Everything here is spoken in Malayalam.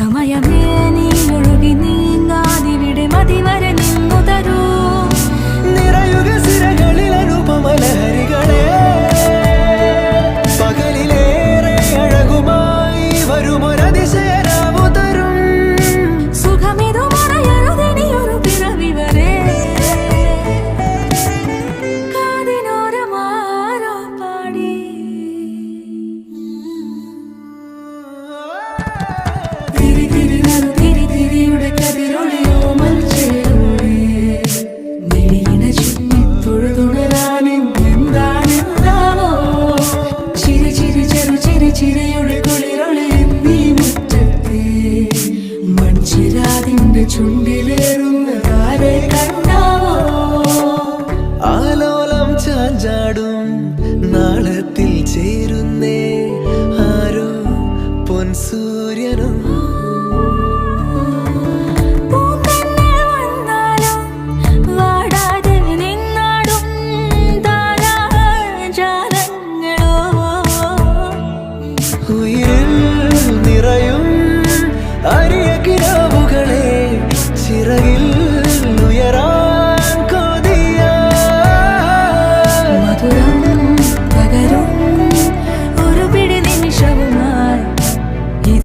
സമയമേ നീ ഒഴുകി നീങ്ങാതിവിടെ മതിവരെ നിന്നു തരൂ. നിറയുക സിരകളിൽ അനുപമലഹരികളെ, പകലിലേറെ അഴകുമായി വരുമൊരതിശയരാവു തരും. സുഖമിതു മറയരുതിനിയൊരു പിറവി വരെ. കാതിനോരമാരോ പാടി തിരി തിരി നറു തിരി തിരിയുടെ കതിരൊളിയോ മൽച്ചേരോടെ മിഴിയിണ ചുറ്റി തൊഴുതുണരാനും എന്താണെന്താവോ. ചിരി ചിരി ചെറു ചിരി ചിരിയുടെ കുളിരൊളി നീ മുറ്റത്തെ മൺചിരാതിന്റെ ചുണ്ടിലേറുന്നതാരെ കണ്ടാവോ. ആലോലം ചാഞ്ചാടും നാളത്തിൽ ചേരുന്നേ ആരോ പൊൻസൂര്യനും.